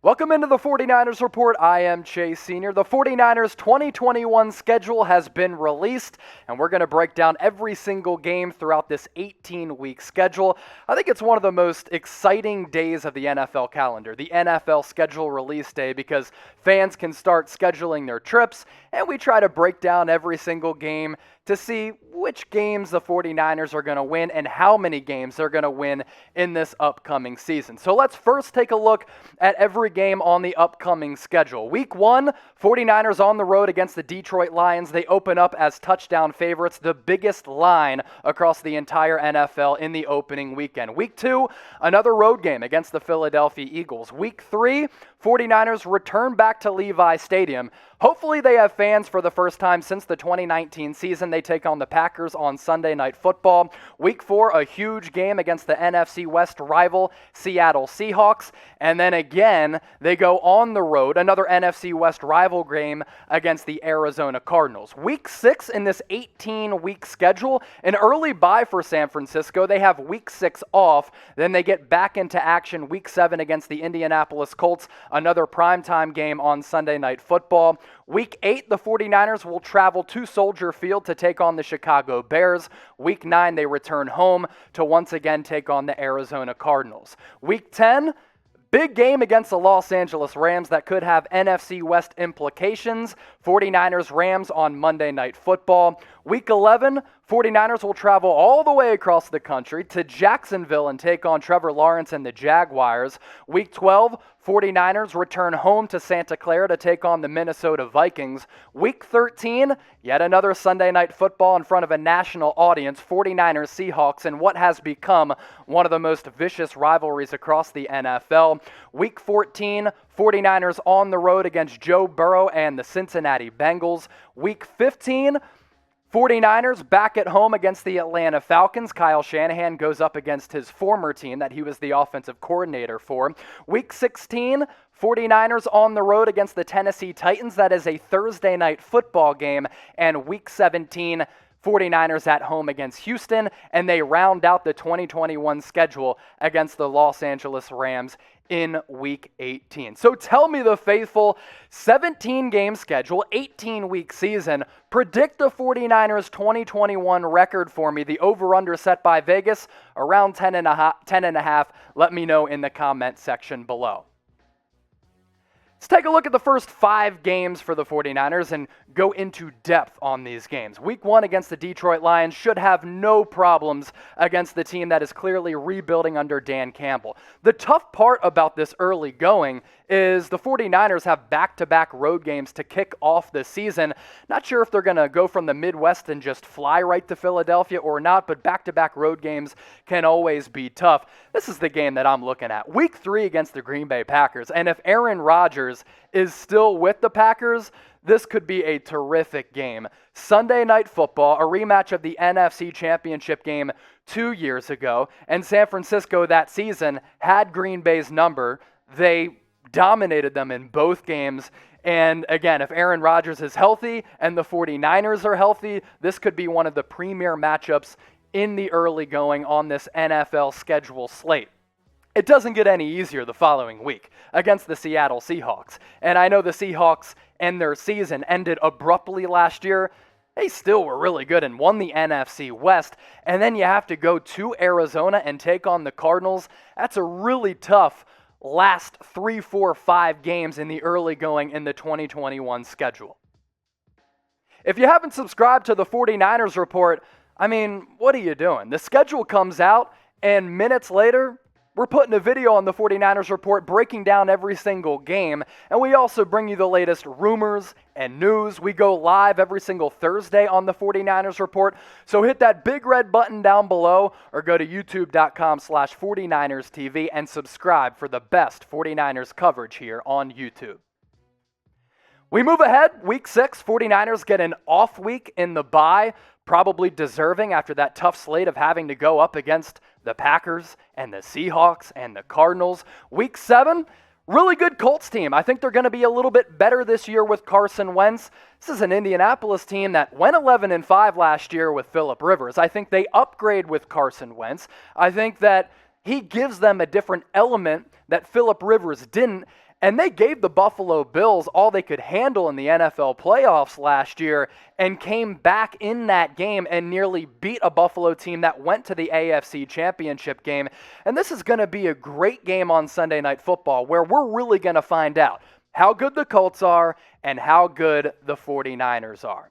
Welcome into the 49ers Report. I am Chase Sr. The 49ers 2021 schedule has been released, and we're going to break down every single game throughout this 18-week schedule. I think it's one of the most exciting days of the NFL calendar, the NFL schedule release day, because fans can start scheduling their trips, and we try to break down every single game to see which games the 49ers are going to win and how many games they're going to win in this upcoming season. So let's first take a look at every game on the upcoming schedule. Week 1, 49ers on the road against the Detroit Lions. They open up as touchdown favorites, the biggest line across the entire NFL in the opening weekend. Week 2, another road game against the Philadelphia Eagles. Week 3, 49ers return back to Levi Stadium. Hopefully they have fans for the first time since the 2019 season. They take on the Packers on Sunday Night Football. Week 4, a huge game against the NFC West rival Seattle Seahawks. And then again, they go on the road, another NFC West rival game against the Arizona Cardinals. Week 6 in this 18-week schedule, an early bye for San Francisco. They have Week 6 off. Then they get back into action Week 7 against the Indianapolis Colts, another primetime game on Sunday Night Football. Week 8, the 49ers will travel to Soldier Field to take on the Chicago Bears. Week 9, they return home to once again take on the Arizona Cardinals. Week 10, big game against the Los Angeles Rams that could have NFC West implications. 49ers-Rams on Monday Night Football. Week 11, 49ers will travel all the way across the country to Jacksonville and take on Trevor Lawrence and the Jaguars. Week 12, 49ers return home to Santa Clara to take on the Minnesota Vikings. Week 13, yet another Sunday Night Football in front of a national audience, 49ers Seahawks, in what has become one of the most vicious rivalries across the NFL. Week 14, 49ers on the road against Joe Burrow and the Cincinnati Bengals. Week 15, 49ers back at home against the Atlanta Falcons. Kyle Shanahan goes up against his former team that he was the offensive coordinator for. Week 16, 49ers on the road against the Tennessee Titans. That is a Thursday night football game. And Week 17, 49ers at home against Houston, and they round out the 2021 schedule against the Los Angeles Rams in Week 18. So tell me, the faithful, 17-game schedule, 18-week season. Predict the 49ers 2021 record for me. The over-under set by Vegas, around 10.5. Let me know in the comment section below. Let's take a look at the first 5 games for the 49ers and go into depth on these games. Week 1 against the Detroit Lions should have no problems against the team that is clearly rebuilding under Dan Campbell. The tough part about this early going is the 49ers have back-to-back road games to kick off the season. Not sure if they're going to go from the Midwest and just fly right to Philadelphia or not, but back-to-back road games can always be tough. This is the game that I'm looking at. Week 3 against the Green Bay Packers, and if Aaron Rodgers is still with the Packers, this could be a terrific game. Sunday Night Football, a rematch of the NFC Championship game 2 years ago, and San Francisco that season had Green Bay's number. They dominated them in both games. And again, if Aaron Rodgers is healthy and the 49ers are healthy, this could be one of the premier matchups in the early going on this NFL schedule slate. It doesn't get any easier the following week against the Seattle Seahawks. And I know the Seahawks and their season ended abruptly last year. They still were really good and won the NFC West. And then you have to go to Arizona and take on the Cardinals. That's a really tough last 3, 4, 5 games in the early going in the 2021 schedule. If you haven't subscribed to the 49ers Report, I mean, what are you doing? The schedule comes out, and minutes later, we're putting a video on the 49ers Report breaking down every single game, and we also bring you the latest rumors and news. We go live every single Thursday on the 49ers Report, so hit that big red button down below or go to youtube.com/49ers TV and subscribe for the best 49ers coverage here on YouTube. We move ahead. Week 6, 49ers get an off week in the bye, probably deserving after that tough slate of having to go up against the Packers and the Seahawks and the Cardinals. Week 7, really good Colts team. I think they're going to be a little bit better this year with Carson Wentz. This is an Indianapolis team that went 11-5 last year with Phillip Rivers. I think they upgrade with Carson Wentz. I think that he gives them a different element that Phillip Rivers didn't. And they gave the Buffalo Bills all they could handle in the NFL playoffs last year and came back in that game and nearly beat a Buffalo team that went to the AFC Championship game. And this is going to be a great game on Sunday Night Football where we're really going to find out how good the Colts are and how good the 49ers are.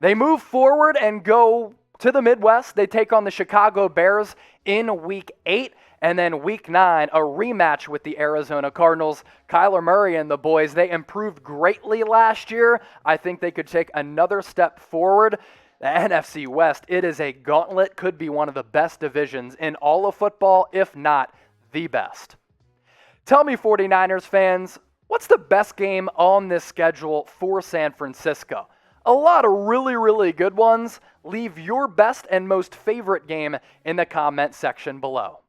They move forward and go to the Midwest. They take on the Chicago Bears in Week 8. And then Week 9, a rematch with the Arizona Cardinals. Kyler Murray and the boys, they improved greatly last year. I think they could take another step forward. The NFC West, it is a gauntlet, could be one of the best divisions in all of football, if not the best. Tell me, 49ers fans, what's the best game on this schedule for San Francisco? A lot of really, really good ones. Leave your best and most favorite game in the comment section below.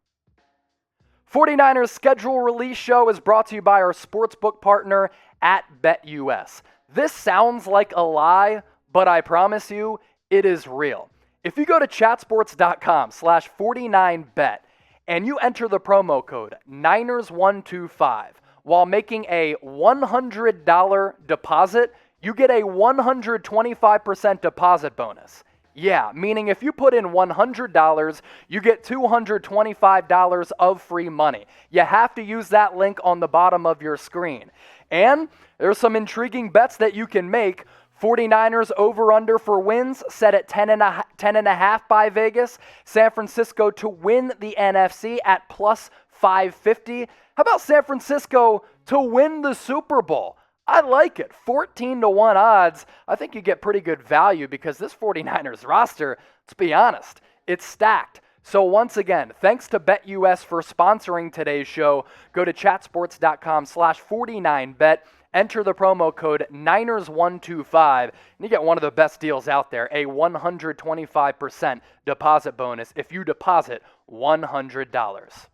49ers schedule release show is brought to you by our sportsbook partner at BetUS. This sounds like a lie, but I promise you, it is real. If you go to chatsports.com/49bet and you enter the promo code Niners125 while making a $100 deposit, you get a 125% deposit bonus. Yeah, meaning if you put in $100, you get $225 of free money. You have to use that link on the bottom of your screen. And there's some intriguing bets that you can make. 49ers over-under for wins set at 10.5 by Vegas. San Francisco to win the NFC at plus 550. How about San Francisco to win the Super Bowl? I like it. 14-1 odds. I think you get pretty good value because this 49ers roster, let's be honest, it's stacked. So once again, thanks to BetUS for sponsoring today's show. Go to chatsports.com/49bet. Enter the promo code Niners125, and you get one of the best deals out there, a 125% deposit bonus if you deposit $100.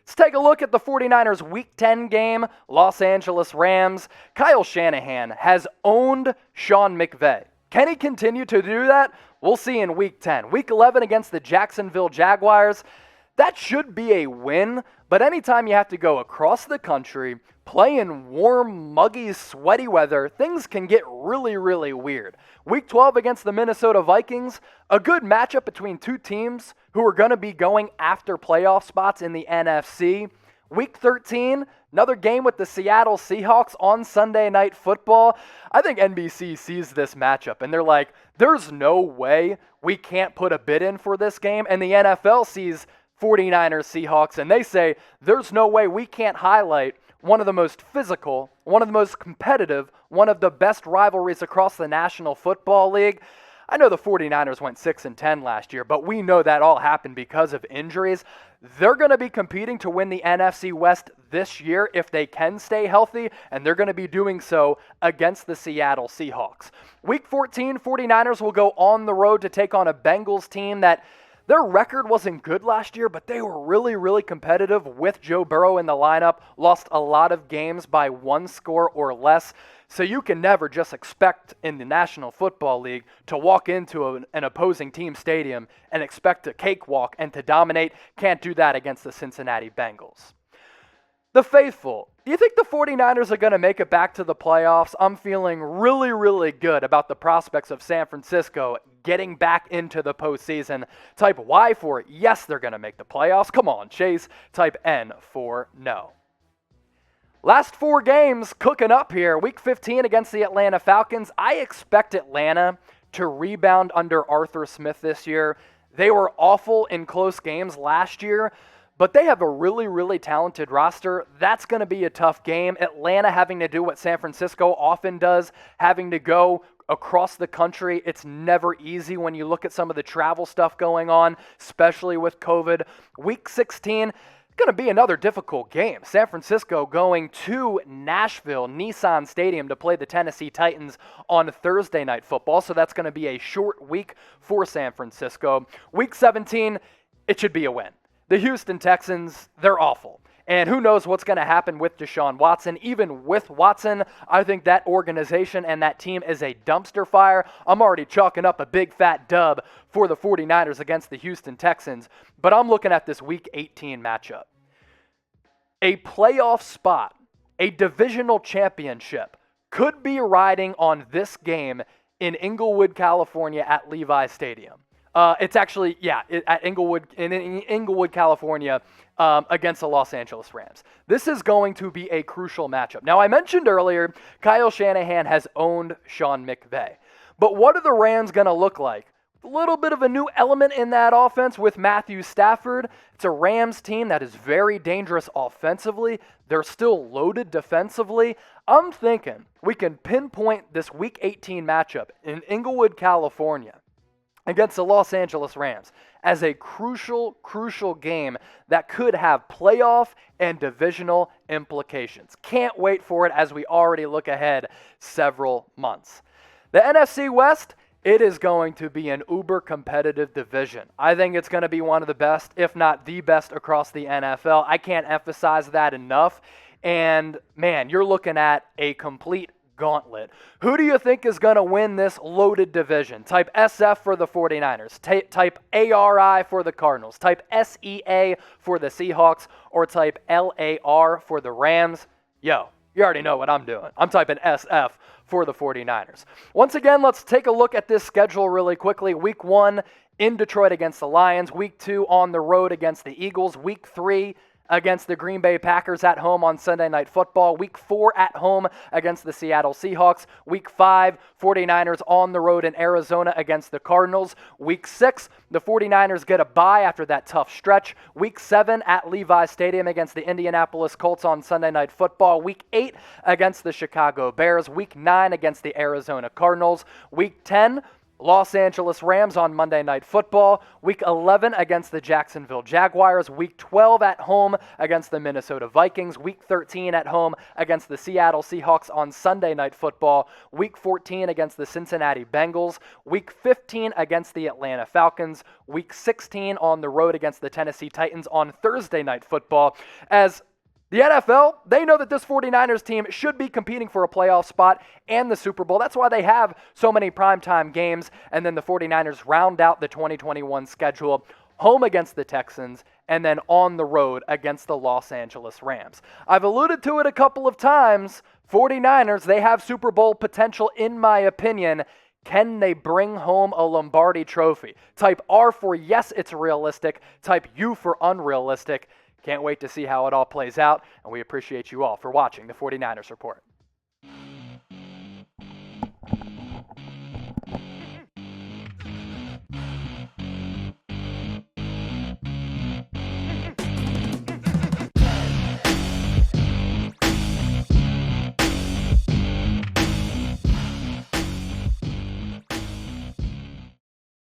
Let's take a look at the 49ers Week 10 game, Los Angeles Rams. Kyle Shanahan has owned Sean McVay. Can he continue to do that? We'll see in Week 10. Week 11 against the Jacksonville Jaguars. That should be a win, but anytime you have to go across the country, play in warm, muggy, sweaty weather, things can get really, really weird. Week 12 against the Minnesota Vikings, a good matchup between two teams who are going to be going after playoff spots in the NFC. Week 13, another game with the Seattle Seahawks on Sunday Night Football. I think NBC sees this matchup and they're like, there's no way we can't put a bid in for this game. And the NFL sees 49ers Seahawks and they say, there's no way we can't highlight one of the most physical, one of the most competitive, one of the best rivalries across the National Football League. I know the 49ers went 6-10 last year, but we know that all happened because of injuries. They're going to be competing to win the NFC West this year if they can stay healthy, and they're going to be doing so against the Seattle Seahawks. Week 14, 49ers will go on the road to take on a Bengals team that their record wasn't good last year, but they were really, really competitive with Joe Burrow in the lineup, lost a lot of games by one score or less. So you can never just expect in the National Football League to walk into an opposing team stadium and expect a cakewalk and to dominate. Can't do that against the Cincinnati Bengals. The faithful. Do you think the 49ers are going to make it back to the playoffs? I'm feeling really, really good about the prospects of San Francisco getting back into the postseason. Type Y for yes, they're going to make the playoffs. Come on, Chase. Type N for no. Last 4 games cooking up here. Week 15 against the Atlanta Falcons. I expect Atlanta to rebound under Arthur Smith this year. They were awful in close games last year, but they have a really, really talented roster. That's going to be a tough game. Atlanta having to do what San Francisco often does, having to go across the country. It's never easy when you look at some of the travel stuff going on, especially with COVID. Week 16, going to be another difficult game. San Francisco going to Nashville, Nissan Stadium to play the Tennessee Titans on Thursday Night Football. So that's going to be a short week for San Francisco. Week 17, it should be a win. The Houston Texans, they're awful. And who knows what's going to happen with Deshaun Watson. Even with Watson, I think that organization and that team is a dumpster fire. I'm already chalking up a big fat dub for the 49ers against the Houston Texans. But I'm looking at this Week 18 matchup. A playoff spot a divisional championship could be riding on this game in Inglewood, California at Levi Stadium. It's actually, at Inglewood, in Inglewood, California, against the Los Angeles Rams. This is going to be a crucial matchup. Now, I mentioned earlier, Kyle Shanahan has owned Sean McVay. But what are the Rams going to look like? A little bit of a new element in that offense with Matthew Stafford. It's a Rams team that is very dangerous offensively. They're still loaded defensively. I'm thinking we can pinpoint this Week 18 matchup in Inglewood, California against the Los Angeles Rams as a crucial game that could have playoff and divisional implications. Can't wait for it as we already look ahead several months. The NFC West, it is going to be an uber competitive division. I think it's going to be one of the best, if not the best, across the NFL. I can't emphasize that enough. And, man, you're looking at a complete gauntlet. Who do you think is going to win this loaded division? Type SF for the 49ers. Type ARI for the Cardinals. Type SEA for the Seahawks. Or type LAR for the Rams. Yo, you already know what I'm doing. I'm typing SF for the 49ers. Once again, let's take a look at this schedule really quickly. Week 1 in Detroit against the Lions. Week 2 on the road against the Eagles. Week 3 against the Green Bay Packers at home on Sunday Night Football. Week 4 at home against the Seattle Seahawks. Week 5, 49ers on the road in Arizona against the Cardinals. Week 6, the 49ers get a bye after that tough stretch. Week 7 at Levi Stadium against the Indianapolis Colts on Sunday Night Football. Week 8 against the Chicago Bears. Week 9 against the Arizona Cardinals. Week 10, Los Angeles Rams on Monday Night Football. Week 11 against the Jacksonville Jaguars. Week 12 at home against the Minnesota Vikings. Week 13 at home against the Seattle Seahawks on Sunday Night Football. Week 14 against the Cincinnati Bengals. Week 15 against the Atlanta Falcons. Week 16 on the road against the Tennessee Titans on Thursday Night Football. As the NFL, they know that this 49ers team should be competing for a playoff spot and the Super Bowl. That's why they have so many primetime games. And then the 49ers round out the 2021 schedule home against the Texans and then on the road against the Los Angeles Rams. I've alluded to it a couple of times. 49ers, they have Super Bowl potential in my opinion. Can they bring home a Lombardi trophy? Type R for yes, it's realistic. Type U for unrealistic. Can't wait to see how it all plays out, and we appreciate you all for watching the 49ers Report.